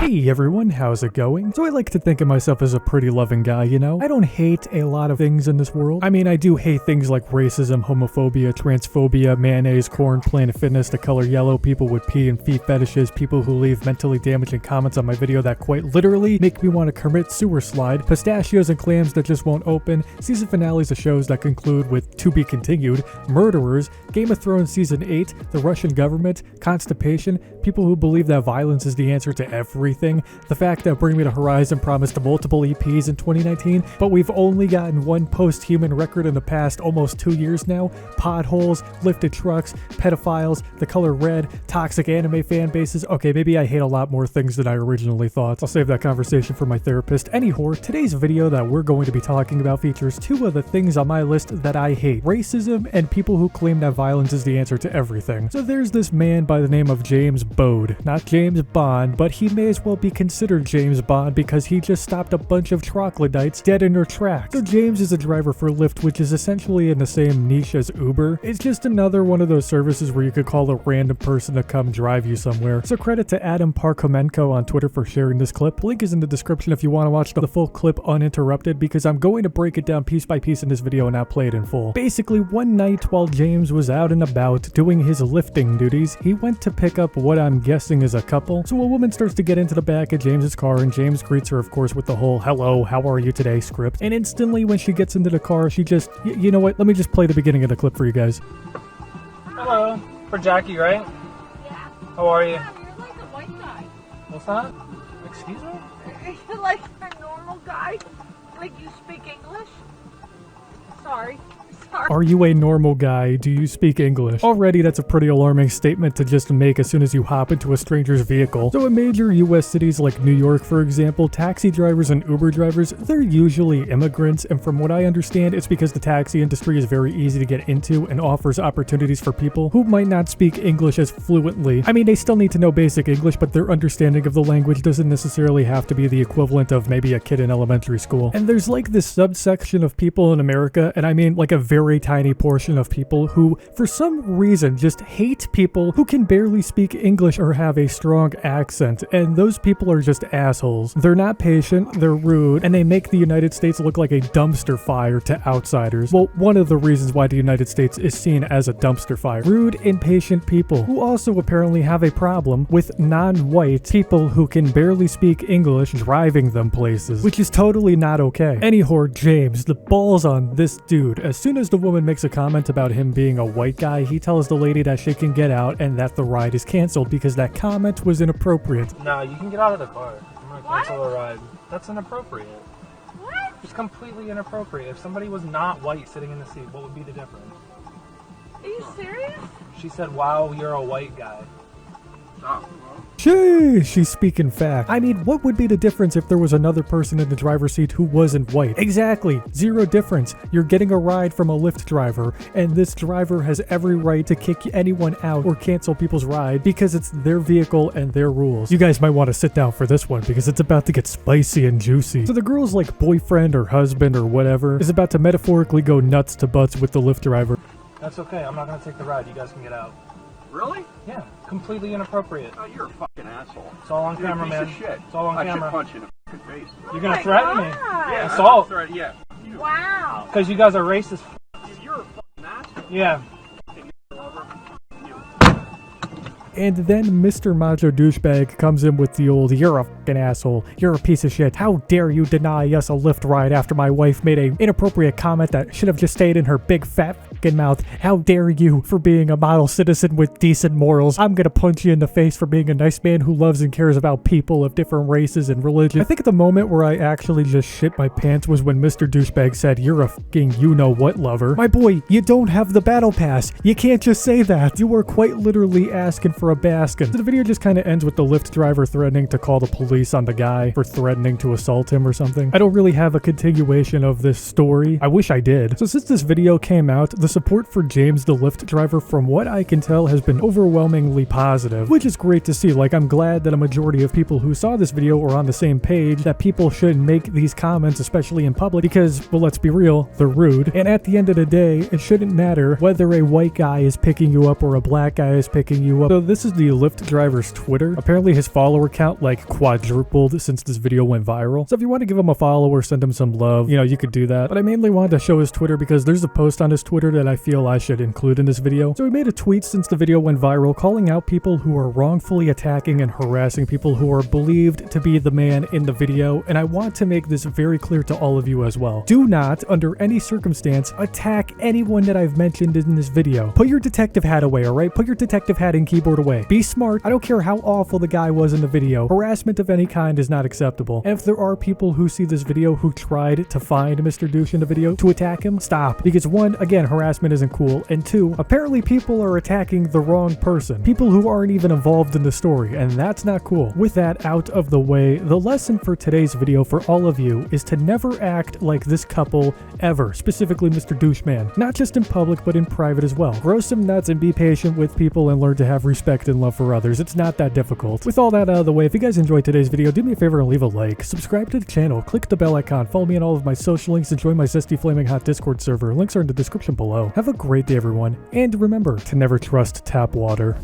Hey everyone, how's it going? So I like to think of myself as a pretty loving guy, you know? I don't hate a lot of things in this world. I mean, I do hate things like racism, homophobia, transphobia, mayonnaise, corn, Planet Fitness, the color yellow, people with pee and feet fetishes, people who leave mentally damaging comments on my video that quite literally make me want to commit sewer slide, pistachios and clams that just won't open, season finales of shows that conclude with to be continued, murderers, Game of Thrones Season 8, the Russian government, constipation, people who believe that violence is the answer to everything, the fact that Bring Me the Horizon promised multiple EPs in 2019, but we've only gotten one post-human record in the past almost 2 years now, potholes, lifted trucks, pedophiles, the color red, toxic anime fan bases. Okay, maybe I hate a lot more things than I originally thought. I'll save that conversation for my therapist. Anyhow, today's video that we're going to be talking about features two of the things on my list that I hate: racism and people who claim that violence is the answer to everything. So there's this man by the name of James Bode. Not James Bond, but he may as well be considered James Bond because he just stopped a bunch of troglodytes dead in their tracks. So James is a driver for Lyft, which is essentially in the same niche as Uber. It's just another one of those services where you could call a random person to come drive you somewhere. So credit to Adam Parkomenko on Twitter for sharing this clip. Link is in the description if you want to watch the full clip uninterrupted, because I'm going to break it down piece by piece in this video and not play it in full. Basically, one night while James was out and about doing his lifting duties, he went to pick up what I'm guessing is a couple. So a woman starts to get into the back of James's car, and James greets her, of course, with the whole "hello, how are you today" script. And instantly when she gets into the car, she just, you know what, let me just play the beginning of the clip for you guys. Hello, for Jackie, right? Yeah. How are you? Yeah, you're like a white guy. What's that? Excuse me? You're like a normal guy. Like you speak English. Sorry. Are you a normal guy? Do you speak English? Already, that's a pretty alarming statement to just make as soon as you hop into a stranger's vehicle. So in major US cities like New York, for example, taxi drivers and Uber drivers, they're usually immigrants, and from what I understand, it's because the taxi industry is very easy to get into and offers opportunities for people who might not speak English as fluently. I mean, they still need to know basic English, but their understanding of the language doesn't necessarily have to be the equivalent of maybe a kid in elementary school. And there's like this subsection of people in America, and I mean like a very tiny portion of people who, for some reason, just hate people who can barely speak English or have a strong accent, and those people are just assholes. They're not patient, they're rude, and they make the United States look like a dumpster fire to outsiders. Well, one of the reasons why the United States is seen as a dumpster fire. Rude, impatient people who also apparently have a problem with non-white people who can barely speak English driving them places, which is totally not okay. Anyhow, James, the balls on this dude. As soon as the woman makes a comment about him being a white guy, he tells the lady that she can get out and that the ride is canceled because that comment was inappropriate. No, you can get out of the car. I'm gonna cancel What? the ride. That's inappropriate. What? It's completely inappropriate. If somebody was not white sitting in the seat, what would be the difference? Are you serious? She said, "Wow, you're a white guy." Sheesh, she's speaking fact. I mean, what would be the difference if there was another person in the driver's seat who wasn't white? Exactly, zero difference. You're getting a ride from a Lyft driver, and this driver has every right to kick anyone out or cancel people's ride because it's their vehicle and their rules. You guys might want to sit down for this one because it's about to get spicy and juicy. So the girl's like boyfriend or husband or whatever is about to metaphorically go nuts to butts with the Lyft driver. That's okay. I'm not gonna take the ride. You guys can get out. Really? Yeah, completely inappropriate. Oh, you're a fucking asshole. It's all on You're camera, a piece man. of shit. It's all on I camera. should punch you in the fucking face. You're gonna my threaten me? God. Yeah, Assault. that's right. Yeah. Wow. Because you guys are racist. You're a fucking asshole. Yeah. And then Mr. Macho Douchebag comes in with the old, "You're a fucking asshole. You're a piece of shit. How dare you deny us a Lyft ride after my wife made a inappropriate comment that should have just stayed in her big fat fucking mouth. How dare you for being a model citizen with decent morals. I'm gonna punch you in the face for being a nice man who loves and cares about people of different races and religion." I think the moment where I actually just shit my pants was when Mr. Douchebag said, "You're a fucking you-know-what lover." My boy, you don't have the battle pass. You can't just say that. You were quite literally asking for a baskin. So the video just kind of ends with the Lyft driver threatening to call the police on the guy for threatening to assault him or something. I don't really have a continuation of this story. I wish I did. So since this video came out, the support for James the Lyft driver, from what I can tell, has been overwhelmingly positive, which is great to see. Like, I'm glad that a majority of people who saw this video are on the same page, that people should make these comments, especially in public, because, well, let's be real, they're rude. And at the end of the day, it shouldn't matter whether a white guy is picking you up or a black guy is picking you up. So this is the Lyft driver's Twitter. Apparently his follower count like quadrupled since this video went viral. So if you want to give him a follow or send him some love, you know, you could do that. But I mainly wanted to show his Twitter because there's a post on his Twitter that I feel I should include in this video. So he made a tweet since the video went viral calling out people who are wrongfully attacking and harassing people who are believed to be the man in the video. And I want to make this very clear to all of you as well. Do not, under any circumstance, attack anyone that I've mentioned in this video. Put your detective hat away, alright? Put your detective hat and keyboard away. Be smart. I don't care how awful the guy was in the video. Harassment of any kind is not acceptable. And if there are people who see this video who tried to find Mr. Douche in the video to attack him, stop. Because one, again, harassment isn't cool. And two, apparently people are attacking the wrong person. People who aren't even involved in the story, and that's not cool. With that out of the way, the lesson for today's video for all of you is to never act like this couple ever, specifically Mr. Doucheman. Not just in public, but in private as well. Grow some nuts and be patient with people and learn to have respect and love for others. It's not that difficult. With all that out of the way, if you guys enjoyed today's video, do me a favor and leave a like, subscribe to the channel, click the bell icon, follow me on all of my social links, and join my Zesty Flaming Hot Discord server. Links are in the description below. Have a great day, everyone, and remember to never trust tap water.